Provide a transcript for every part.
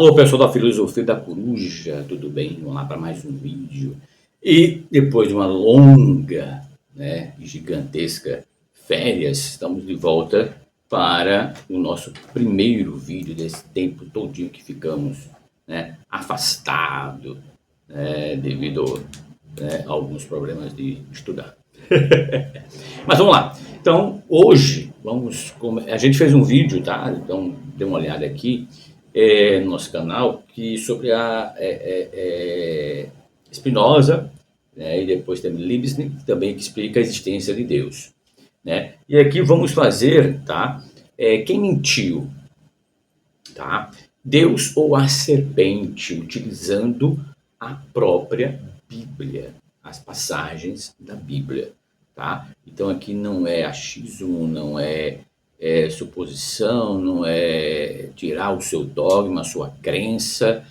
Alô, pessoal da Filosofia da Coruja, tudo bem? Vamos lá para mais um vídeo. E depois de uma longa, e gigantesca férias, estamos de volta para o nosso primeiro vídeo desse tempo todinho que ficamos afastado, devido a alguns problemas de estudar. Mas vamos lá. Então, hoje, a gente fez um vídeo, tá? Então, dê uma olhada aqui no nosso canal, sobre a Spinoza, e depois tem Leibniz, também que explica a existência de Deus. E aqui vamos fazer, tá? Quem mentiu? Tá? Deus ou a serpente, utilizando a própria Bíblia, as passagens da Bíblia. Tá? Então aqui não é achismo, não é suposição, não é tirar o seu dogma, a sua crença,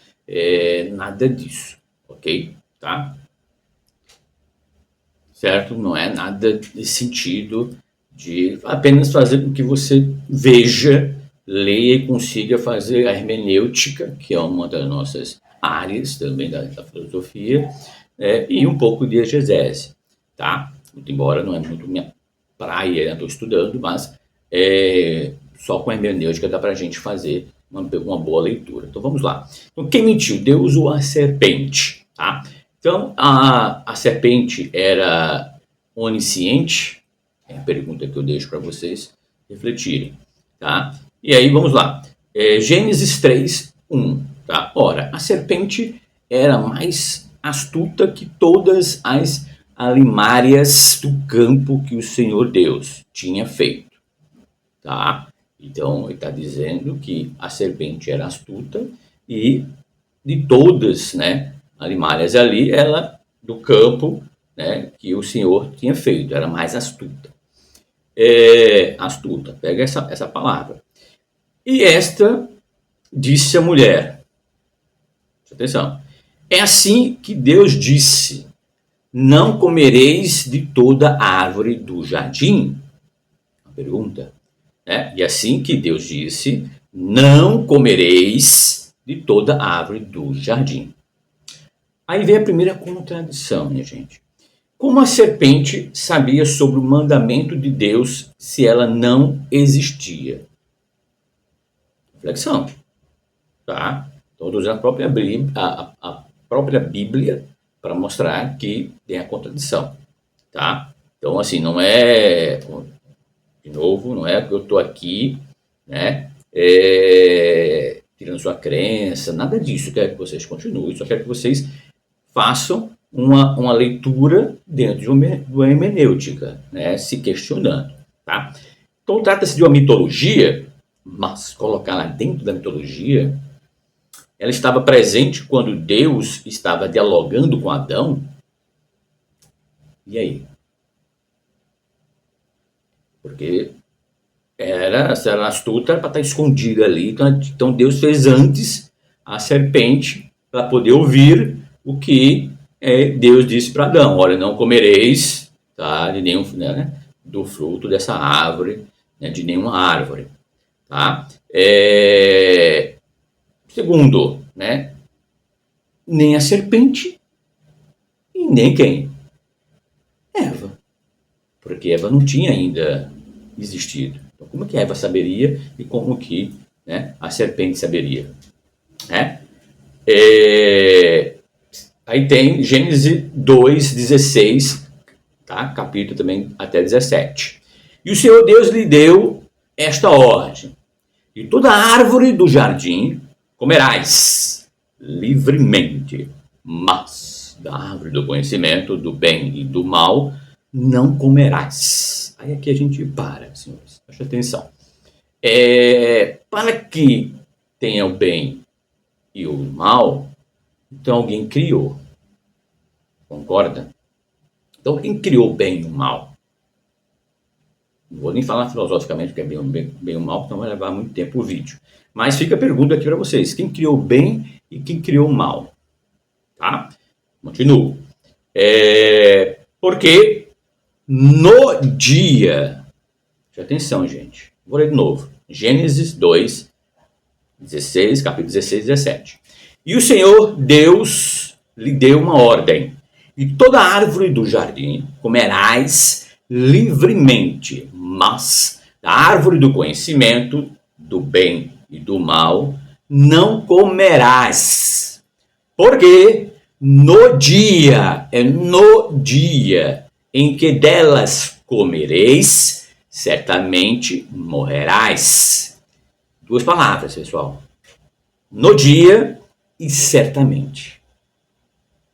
nada disso, ok? Tá? Certo? Não é nada de sentido de apenas fazer com que você veja, leia e consiga fazer a hermenêutica, que é uma das nossas áreas também da filosofia, e um pouco de exegese, tá? Muito embora não é muito minha praia, estou estudando, mas só com a hermenêutica dá para a gente fazer uma boa leitura. Então vamos lá. Então, quem mentiu? Deus ou a serpente? Tá? Então a serpente era onisciente? É a pergunta que eu deixo para vocês refletirem. Tá? E aí vamos lá. Gênesis 3:1. Tá? Ora, a serpente era mais astuta que todas as alimárias do campo que o Senhor Deus tinha feito. Tá? Então, ele está dizendo que a serpente era astuta e de todas, alimárias ali, ela do campo, que o Senhor tinha feito, era mais astuta. Astuta, pega essa palavra. E esta disse à mulher, presta atenção, é assim que Deus disse, não comereis de toda árvore do jardim? Uma pergunta. E assim que Deus disse, não comereis de toda árvore do jardim. Aí vem a primeira contradição, minha gente. Como a serpente sabia sobre o mandamento de Deus se ela não existia? Reflexão. Tá? Então, estou usando a própria Bíblia para mostrar que tem a contradição. Tá? Então, assim, não é... De novo, não é que eu estou aqui, tirando sua crença, nada disso. Eu quero que vocês continuem, só quero que vocês façam uma leitura dentro de uma hermenêutica, se questionando. Tá? Então, trata-se de uma mitologia, mas colocar lá dentro da mitologia, ela estava presente quando Deus estava dialogando com Adão. E aí? Porque se era astuta, era para estar escondida ali. Então Deus fez antes a serpente para poder ouvir o que Deus disse para Adão. Olha, não comereis, tá, de nenhum, do fruto dessa árvore, de nenhuma árvore. Tá? Segundo, nem a serpente e nem quem? Eva. Porque Eva não tinha ainda existido. Então, como que Eva saberia e como que a serpente saberia? Aí tem Gênesis 2:16, tá? Capítulo também até 17. E o Senhor Deus lhe deu esta ordem: de toda árvore do jardim comerás livremente, mas da árvore do conhecimento do bem e do mal não comerás. Aí aqui a gente para, senhores, preste atenção. Para que tenha o bem e o mal, então alguém criou. Concorda? Então quem criou o bem e o mal? Não vou nem falar filosoficamente o que é bem e o mal, porque não vai levar muito tempo o vídeo. Mas fica a pergunta aqui para vocês. Quem criou o bem e quem criou o mal? Tá? Continuo. Porque no dia... Preste atenção, gente. Vou ler de novo. Gênesis 2, 16, capítulo 16 e 17. E o Senhor Deus lhe deu uma ordem: e toda árvore do jardim comerás livremente, mas da árvore do conhecimento do bem e do mal não comerás, porque no dia em que delas comereis, certamente morrerás. Duas palavras, pessoal. No dia e certamente.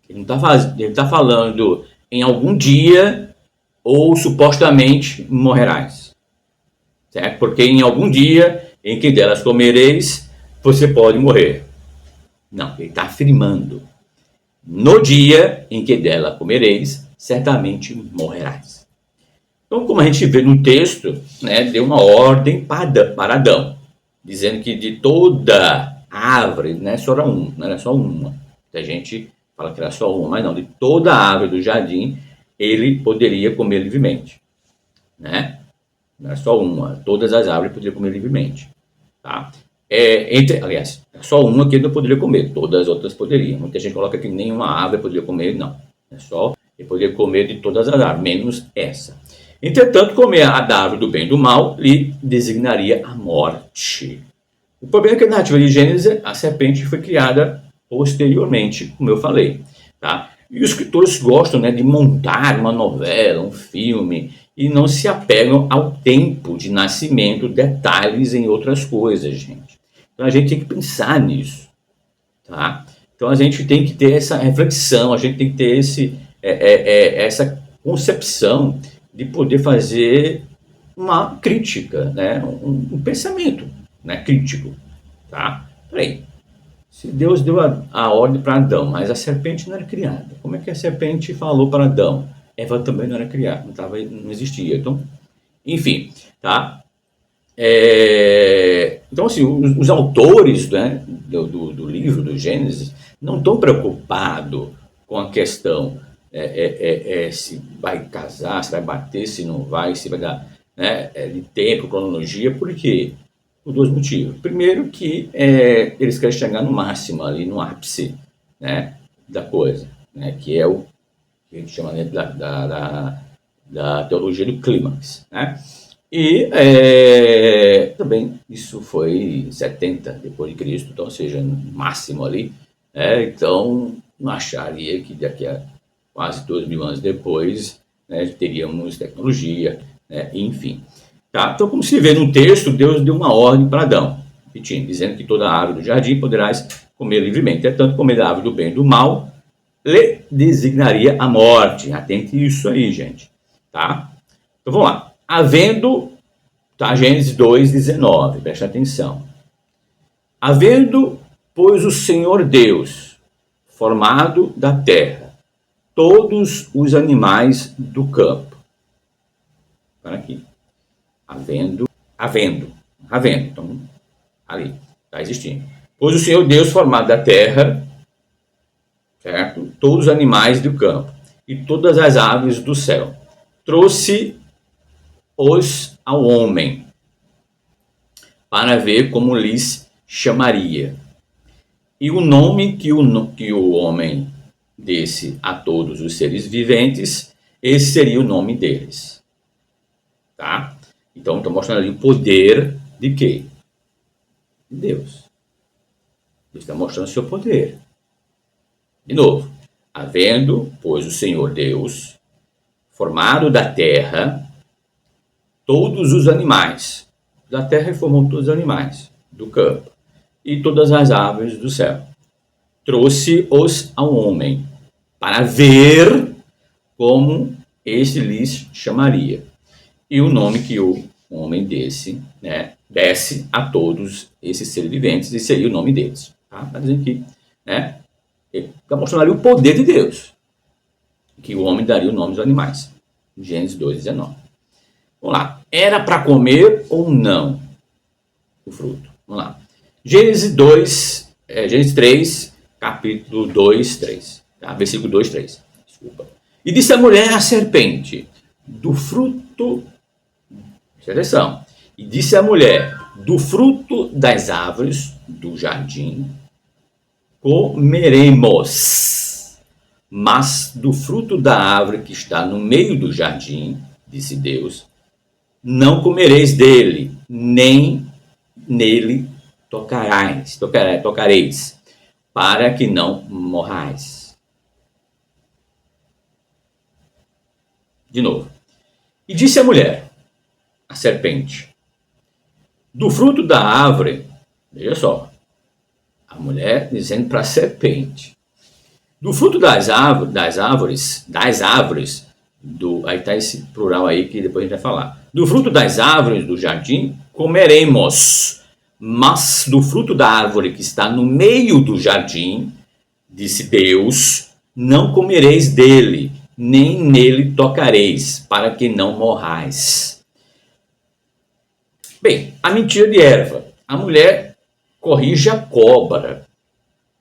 Ele não está falando em algum dia ou supostamente morrerás. Certo? Porque em algum dia em que delas comereis, você pode morrer. Não, ele está afirmando. No dia em que dela comereis, certamente morrerás. Então, como a gente vê no texto, né, deu uma ordem para Adão, dizendo que de toda árvore, não era só uma. A gente fala que era só uma, mas não, de toda a árvore do jardim, ele poderia comer livremente. Né? Não era só uma, todas as árvores poderiam comer livremente. Tá? Aliás, só uma que ele não poderia comer, todas as outras poderiam. Muita gente coloca que nenhuma árvore poderia comer, não. É só ele poderia comer de todas as árvores, menos essa. Entretanto, comer a da árvore do bem e do mal lhe designaria a morte. O problema é que na narrativa de Gênesis, a serpente foi criada posteriormente, como eu falei. Tá? E os escritores gostam, né, de montar uma novela, um filme, e não se apegam ao tempo de nascimento, detalhes em outras coisas, gente. Então a gente tem que pensar nisso. Tá? Então a gente tem que ter essa reflexão, a gente tem que ter essa concepção de poder fazer uma crítica, né? um pensamento, né, crítico. Tá? Peraí, se Deus deu a ordem para Adão, mas a serpente não era criada, como é que a serpente falou para Adão? Eva também não era criada, não existia. Então, enfim, tá? Então, assim, os autores, né, do livro do Gênesis não estão preocupados com a questão se vai casar, se vai bater, se não vai, se vai dar, né, de tempo, cronologia. Por quê? Por dois motivos. Primeiro que eles querem chegar no máximo, ali no ápice, né, da coisa, né, que é o que a gente chama, né, da teologia do clímax, né? E também isso foi em 70 depois de Cristo, então, ou seja, no máximo ali, então não acharia que daqui a quase 2.000 anos depois, né, teríamos tecnologia, né, enfim. Tá? Então, como se vê no texto, Deus deu uma ordem para Adão, repetindo, dizendo que toda árvore do jardim poderás comer livremente, tanto comer da árvore do bem e do mal, lhe designaria a morte. Atente isso aí, gente. Tá? Então vamos lá. Havendo, tá, Gênesis 2:19, preste atenção. Havendo, pois, o Senhor Deus formado da terra todos os animais do campo. Para aqui. Havendo. Então, ali, está existindo. Pois o Senhor Deus formado da terra, certo? Todos os animais do campo e todas as aves do céu, trouxe-os ao homem, para ver como lhes chamaria. E o nome que o homem desse a todos os seres viventes, esse seria o nome deles. Tá? Então, estou mostrando ali o poder de quê? De Deus. Ele está mostrando o seu poder. De novo, havendo, pois, o Senhor Deus, formado da terra, todos os animais. Da terra formou todos os animais do campo e todas as aves do céu. Trouxe-os ao homem, para ver como este lhes chamaria. E o nome que o homem desse, né, desse a todos esses seres viventes, esse seria o nome deles. Tá? Está dizendo aqui, né? Ele está mostrando ali o poder de Deus, que o homem daria o nome dos animais. Gênesis 2:19. Vamos lá. Era para comer ou não o fruto? Vamos lá. Gênesis 3, capítulo 2:3. Tá? Versículo 2:3. Desculpa. E disse a mulher à serpente, do fruto... Presta atenção. E disse a mulher, do fruto das árvores do jardim comeremos, mas do fruto da árvore que está no meio do jardim, disse Deus, não comereis dele, nem nele tocareis, para que não morrais. De novo. E disse a mulher, a serpente, do fruto da árvore, veja só, a mulher dizendo para a serpente, do fruto das árvores, aí está esse plural aí que depois a gente vai falar, do fruto das árvores do jardim comeremos, mas do fruto da árvore que está no meio do jardim, disse Deus, não comereis dele, nem nele tocareis, para que não morrais. Bem, a mentira de Eva. A mulher corrige a cobra,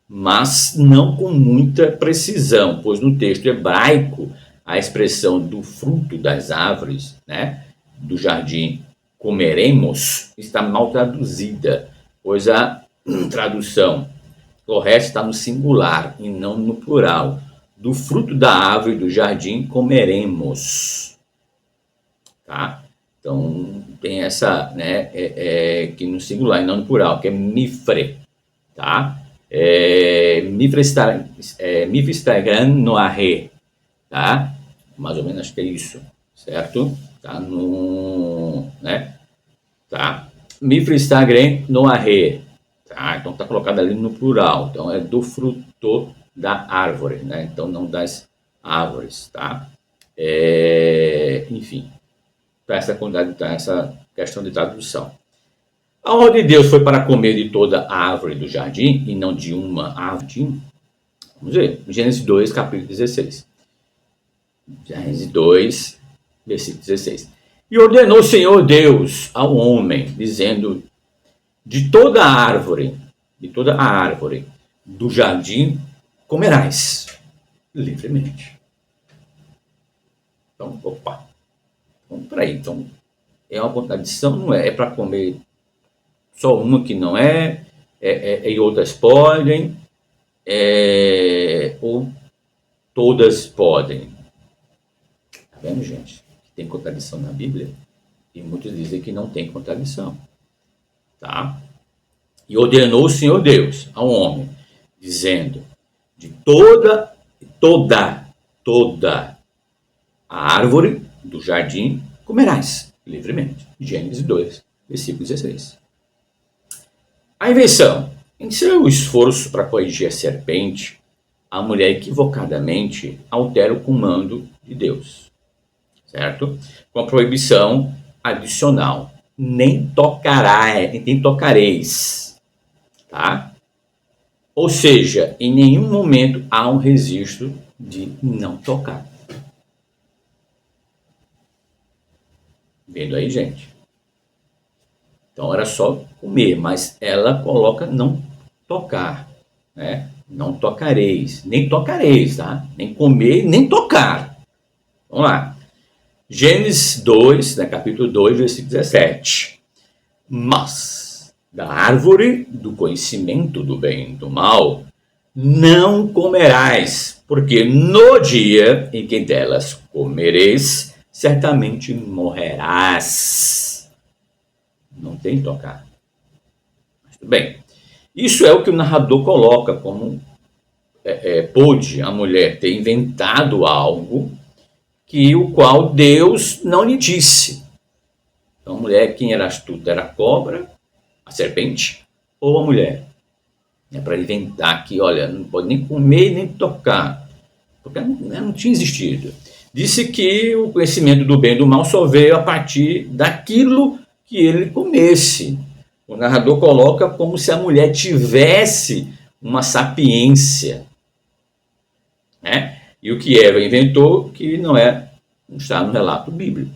mas não com muita precisão, pois no texto hebraico a expressão do fruto das árvores, né, do jardim comeremos, está mal traduzida, pois a tradução correta está no singular e não no plural. Do fruto da árvore do jardim comeremos. Tá? Então, tem essa, né, que no singular e não no plural, que é mifre. Tá? Mifre no arre. Tá? Mais ou menos acho que é isso. Certo? Tá no... né? Tá? Mifre no arre. Tá? Então, está colocado ali no plural. Então, é do fruto da árvore, né? Então não das árvores, tá? Enfim, para essa questão de tradução. A ordem de Deus foi para comer de toda a árvore do jardim e não de uma árvore. Vamos ver, Gênesis 2, capítulo 16. Gênesis 2, versículo 16. E ordenou o Senhor Deus ao homem, dizendo, de toda a árvore do jardim comerás livremente. Então, opa. Então, peraí. Então, é uma contradição? Não é? É para comer só uma que não é? E outras podem? Ou todas podem? Tá vendo, gente? Tem contradição na Bíblia? E muitos dizem que não tem contradição. Tá? E ordenou o Senhor Deus ao homem, dizendo, de toda a árvore do jardim comerás livremente. Gênesis 2, versículo 16. A invenção. Em seu esforço para corrigir a serpente, a mulher equivocadamente altera o comando de Deus. Certo? Com a proibição adicional. Nem tocareis. Tá? Ou seja, em nenhum momento há um registro de não tocar. Vendo aí, gente? Então era só comer, mas ela coloca não tocar, né? Não tocareis, nem tocareis, tá? Nem comer, nem tocar. Vamos lá. Gênesis 2, né, capítulo 2, versículo 17. Mas da árvore do conhecimento do bem e do mal não comerás, porque no dia em que delas comereis, certamente morrerás. Não tem tocar. Mas tudo bem. Isso é o que o narrador coloca como pôde a mulher ter inventado algo que o qual Deus não lhe disse. Então a mulher, quem era astuta? Era a cobra, a serpente ou a mulher? É para inventar que, olha, não pode nem comer nem tocar, porque não tinha existido. Disse que o conhecimento do bem e do mal só veio a partir daquilo que ele comesse. O narrador coloca como se a mulher tivesse uma sapiência, né? E o que Eva inventou, que não está no relato bíblico.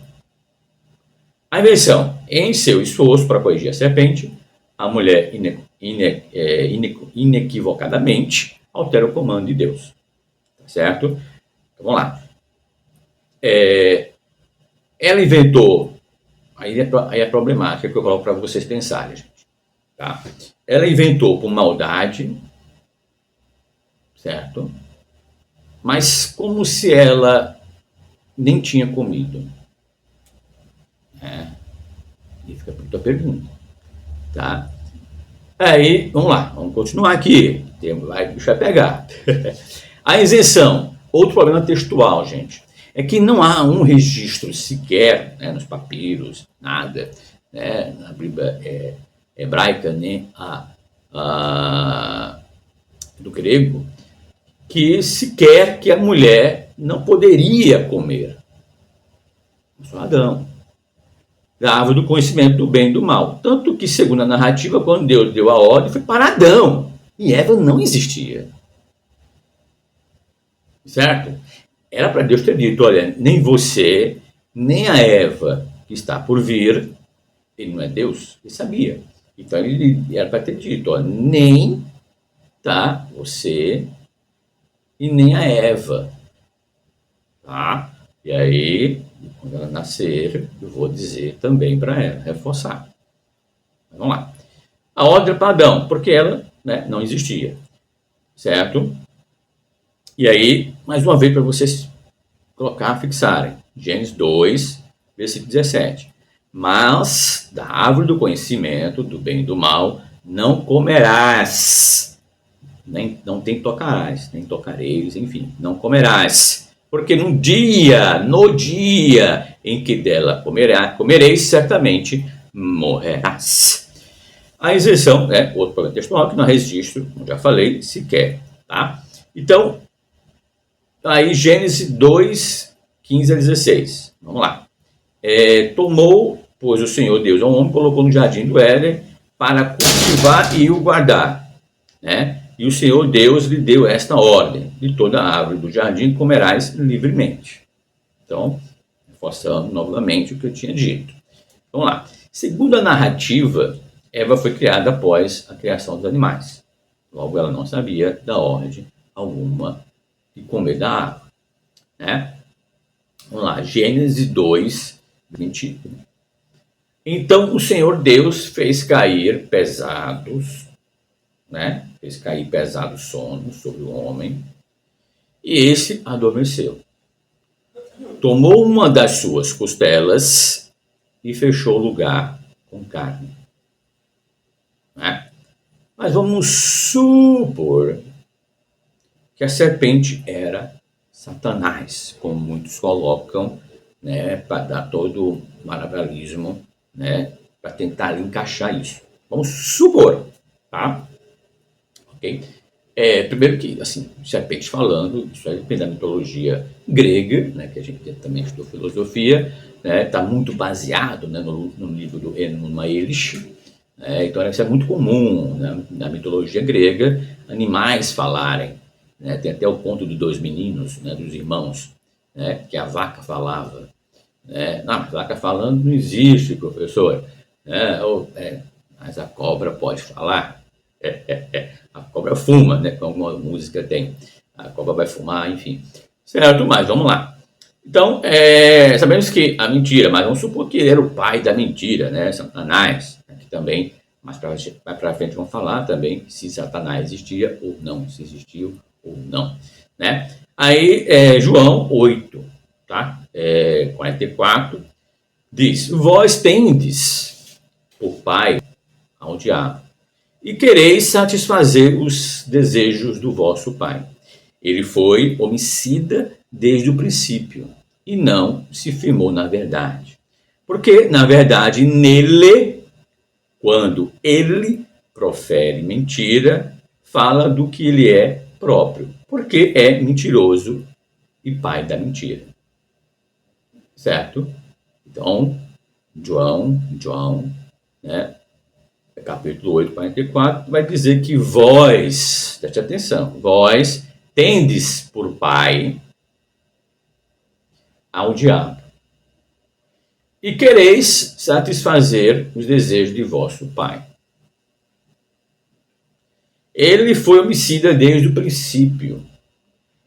A invenção. Em seu esforço para corrigir a serpente, a mulher inequivocadamente altera o comando de Deus. Tá certo? Então, vamos lá. Ela inventou, aí é problemática que eu coloco para vocês pensarem, gente. Tá? ela inventou por maldade, certo? Mas como se ela nem tinha comido. E fica a pergunta, tá? Aí, vamos lá, vamos continuar aqui. Vai, deixa eu pegar. A isenção, outro problema textual, gente, é que não há um registro sequer, né, nos papiros, nada, né, na Bíblia hebraica, nem do grego, que sequer que a mulher não poderia comer. Só Adão. Da árvore do conhecimento do bem e do mal. Tanto que, segundo a narrativa, quando Deus deu a ordem, foi para Adão. E Eva não existia. Certo? Era para Deus ter dito, olha, nem você, nem a Eva que está por vir, ele não é Deus, ele sabia. Então ele era para ter dito, olha, nem tá você e nem a Eva. Tá? E aí, quando ela nascer, eu vou dizer também para ela, reforçar. Vamos lá. A ordem para Adão, porque ela, né, não existia. Certo? E aí, mais uma vez, para vocês colocar, fixarem. Gênesis 2, versículo 17. Mas da árvore do conhecimento do bem e do mal não comerás. Não tem tocarás, nem tocareis, enfim, não comerás. Porque no dia em que dela comereis, certamente morrerás. A isenção é outro problema textual que não há registro, como já falei, sequer. Tá? Então, aí Gênesis 2, 15 a 16. Vamos lá. Tomou, pois o Senhor Deus ao homem, colocou no jardim do Éden para cultivar e o guardar. Né? E o Senhor Deus lhe deu esta ordem: de toda a árvore do jardim comerás livremente. Então, reforçando novamente o que eu tinha dito. Vamos lá. Segundo a narrativa, Eva foi criada após a criação dos animais. Logo, ela não sabia da ordem alguma de comer da árvore. Né? Vamos lá. Gênesis 2, 21. Então o Senhor Deus fez cair pesados, né? Fez cair pesado sono sobre o homem, e esse adormeceu. Tomou uma das suas costelas e fechou o lugar com carne. Né? Mas vamos supor que a serpente era Satanás, como muitos colocam, né, para dar todo o maravilhismo, né, para tentar encaixar isso. Vamos supor, tá? Ok? Primeiro que, assim, serpente falando, isso aí depende da mitologia grega, né, que a gente também estudou filosofia, né, está muito baseado, né, no livro do Enuma Elish. Então isso é muito comum, né, na mitologia grega, animais falarem. Né, tem até o conto de dois meninos, né, dos irmãos, né, que a vaca falava. Não, a vaca falando não existe, professor. Mas a cobra pode falar. A cobra fuma, né, como a música tem. A cobra vai fumar, enfim. Certo, mas vamos lá. Então, sabemos que a mentira, mas vamos supor que ele era o pai da mentira, né, Satanás, que também, mais para frente vamos falar também se Satanás existia ou não, se existiu ou não. Né? Aí, João 8, tá? 44, diz: vós tendes por pai ao diabo, e quereis satisfazer os desejos do vosso pai. Ele foi homicida desde o princípio, e não se firmou na verdade. Porque, na verdade, nele, quando ele profere mentira, fala do que ele é próprio, porque é mentiroso e pai da mentira. Certo? Então, João, né, capítulo 8, 44, vai dizer que vós, preste atenção, vós tendes por pai ao diabo, e quereis satisfazer os desejos de vosso pai. Ele foi homicida desde o princípio,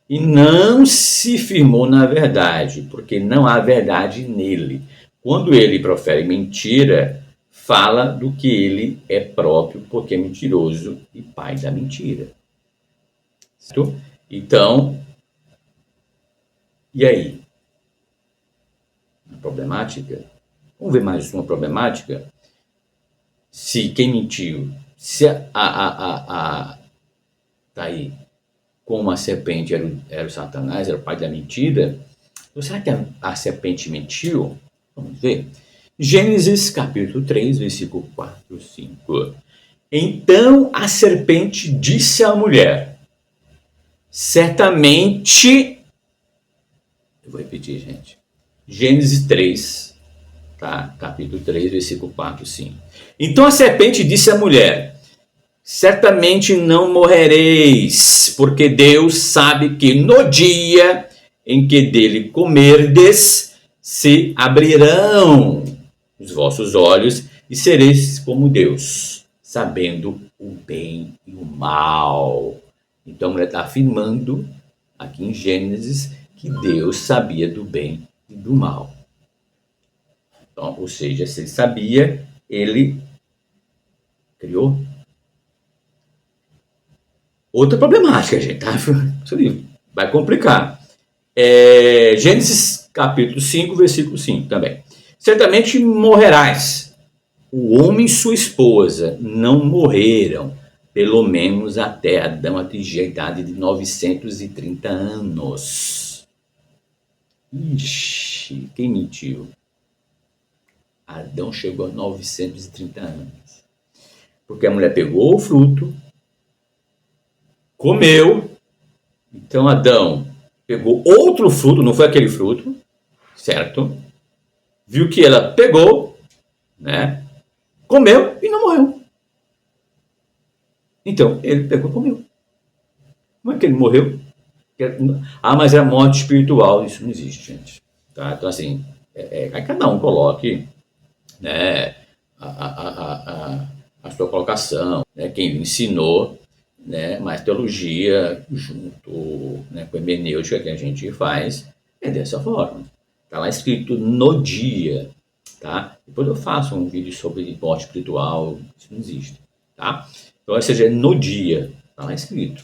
e não se firmou na verdade, porque não há verdade nele. Quando ele profere mentira, fala do que ele é próprio, porque é mentiroso e pai da mentira. Certo? Então, e aí? Uma problemática? Vamos ver mais uma problemática? Se quem mentiu, se tá aí, como a serpente era o Satanás, era o pai da mentira, então será que a serpente mentiu? Vamos ver. Gênesis capítulo 3, versículo 4, 5. Então a serpente disse à mulher, certamente, eu vou repetir, gente, Gênesis 3, tá? Capítulo 3, versículo 4, 5. Então a serpente disse à mulher, certamente não morrereis, porque Deus sabe que no dia em que dele comerdes, se abrirão os vossos olhos e sereis como Deus, sabendo o bem e o mal. Então a mulher está afirmando aqui em Gênesis que Deus sabia do bem e do mal. Então, ou seja, se ele sabia, ele criou. Outra problemática, gente, tá? Isso ali vai complicar. Gênesis capítulo 5, versículo 5 também. Certamente morrerás. O homem e sua esposa não morreram, pelo menos até Adão atingir a idade de 930 anos. Ixi, quem mentiu? Adão chegou a 930 anos. Porque a mulher pegou o fruto, comeu, então Adão pegou outro fruto, não foi aquele fruto, certo? Viu que ela pegou, né? Comeu e não morreu. Então, ele pegou e comeu. Como é que ele morreu? Mas é morte espiritual, isso não existe, gente. Tá? Então, assim, cada um coloque, né, a sua colocação, né, quem lhe ensinou, né, mas teologia junto, né, com a hermenêutica que a gente faz é dessa forma. Está lá escrito no dia, tá? Depois eu faço um vídeo sobre morte espiritual, isso não existe, tá? Então, ou seja, no dia, está lá escrito.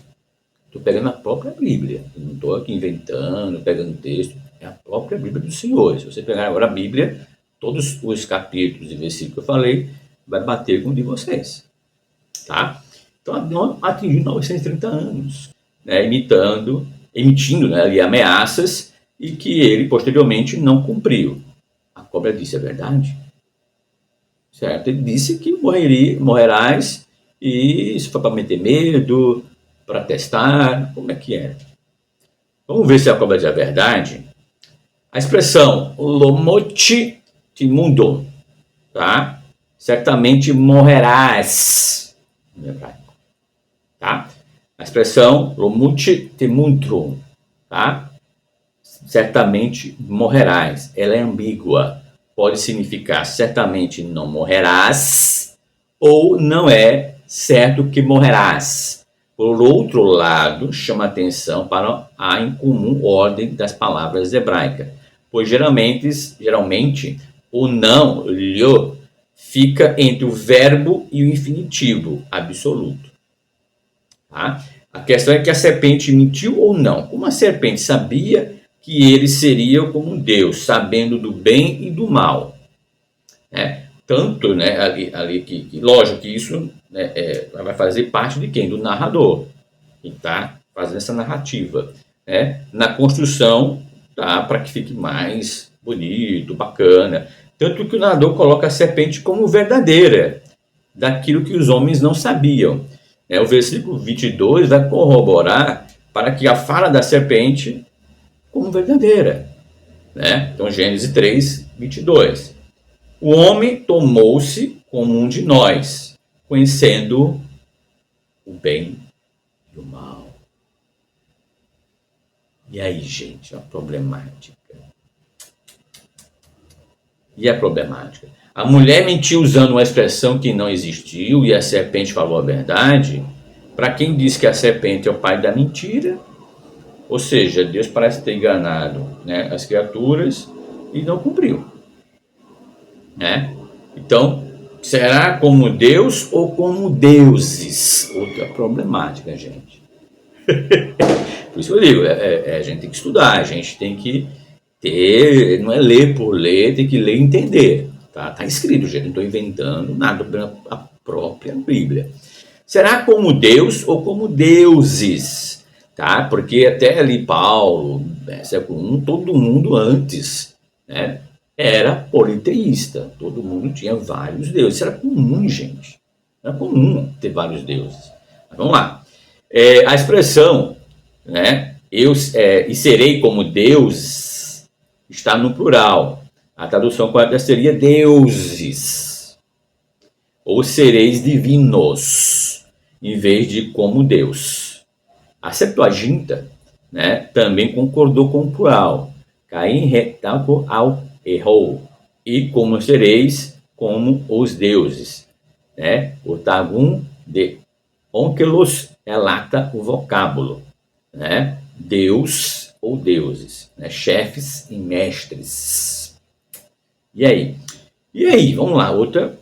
Estou pegando a própria Bíblia, eu não estou aqui inventando, pegando texto, é a própria Bíblia do Senhor. Se você pegar agora a Bíblia, todos os capítulos e versículos que eu falei, vai bater com o de vocês, tá? Então, Adão atingiu 930 anos, né, emitindo, né, ali ameaças e que ele posteriormente não cumpriu. A cobra disse a verdade, certo? Ele disse que morrerás, e isso foi para meter medo, para testar, como é que é? Vamos ver se a cobra diz a verdade. A expressão lomote timundum, tá? Certamente morrerás, no hebraico, tá? A expressão lomote timundum, tá? Certamente morrerás, ela é ambígua. Pode significar certamente não morrerás ou não é certo que morrerás. Por outro lado, chama atenção para a incomum ordem das palavras hebraicas, pois geralmente o não, lho, fica entre o verbo e o infinitivo absoluto. Tá? A questão é que a serpente mentiu ou não. Como a serpente sabia que ele seria como um Deus, sabendo do bem e do mal, né? Tanto, né, ali que lógico que isso, né, vai fazer parte de quem? Do narrador, que está fazendo essa narrativa, né, na construção, tá, para que fique mais bonito, bacana. Tanto que o narrador coloca a serpente como verdadeira, daquilo que os homens não sabiam. O versículo 22 vai corroborar para que a fala da serpente como verdadeira, né? Então, Gênesis 3, 22. O homem tomou-se como um de nós, conhecendo o bem e o mal. E aí, gente, a problemática. E a problemática? A mulher mentiu usando uma expressão que não existiu e a serpente falou a verdade. Para quem diz que a serpente é o pai da mentira, ou seja, Deus parece ter enganado, né, as criaturas e não cumpriu, né? Então, Será como Deus ou como deuses? Outra problemática, gente. Por isso que eu digo, a gente tem que estudar, a gente tem que ter, não é ler por ler, tem que ler e entender. Tá escrito, gente, não estou inventando nada, a própria Bíblia. Será como Deus ou como deuses? Tá? Porque até ali Paulo, século I, todo mundo antes, né, era politeísta. Todo mundo tinha vários deuses. Isso era comum, gente. Era comum ter vários deuses. Mas vamos lá. A expressão, né, e serei como Deus, está no plural. A tradução correta seria deuses. Ou sereis divinos, em vez de como Deus. A Septuaginta, né, também concordou com o plural. Caim rectaco ao errou. E como sereis como os deuses. Né? O Targum de Onkelos relata o vocábulo. Né? Deus ou deuses. Né? Chefes e mestres. E aí? Vamos lá, outra,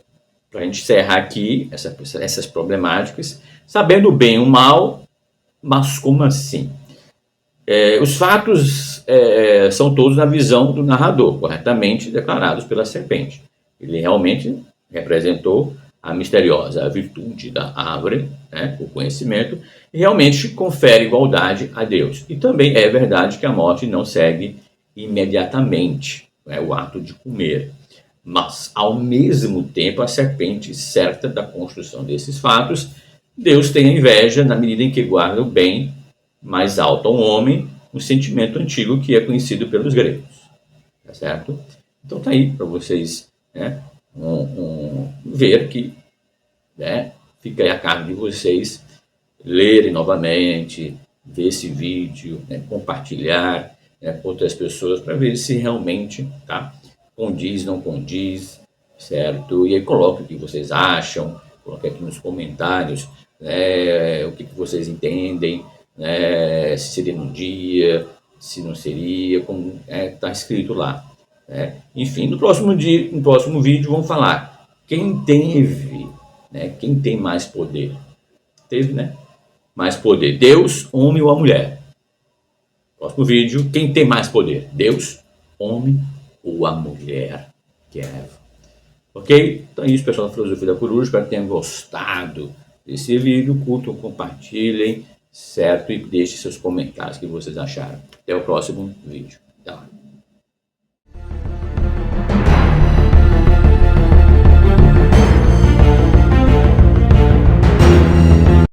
para a gente encerrar aqui essas problemáticas. Sabendo o bem e o mal, mas como assim? Os fatos são todos na visão do narrador, corretamente declarados pela serpente. Ele realmente representou a misteriosa virtude da árvore, né, o conhecimento, e realmente confere igualdade a Deus. E também é verdade que a morte não segue imediatamente, né, o ato de comer. Mas, ao mesmo tempo, a serpente, certa da construção desses fatos, Deus tem a inveja na medida em que guarda o bem mais alto ao homem, um sentimento antigo que é conhecido pelos gregos. Tá certo? Então tá aí para vocês, né, ver que, né, fica aí a cargo de vocês lerem novamente, ver esse vídeo, né, compartilhar, né, com outras pessoas para ver se realmente, tá, condiz, não condiz, certo? E aí coloque o que vocês acham, coloque aqui nos comentários, né, o que vocês entendem, né, se seria num dia, se não seria, como está escrito lá. Né? Enfim, no próximo vídeo vamos falar quem teve, né, quem tem mais poder. Teve, né? Mais poder, Deus, homem ou a mulher? Próximo vídeo, quem tem mais poder? Deus, homem ou a mulher? Que é Eva. Ok? Então é isso, pessoal da Filosofia da Coruja. Espero que tenham gostado desse vídeo. Curtam, compartilhem, certo? E deixem seus comentários que vocês acharam. Até o próximo vídeo. Até lá.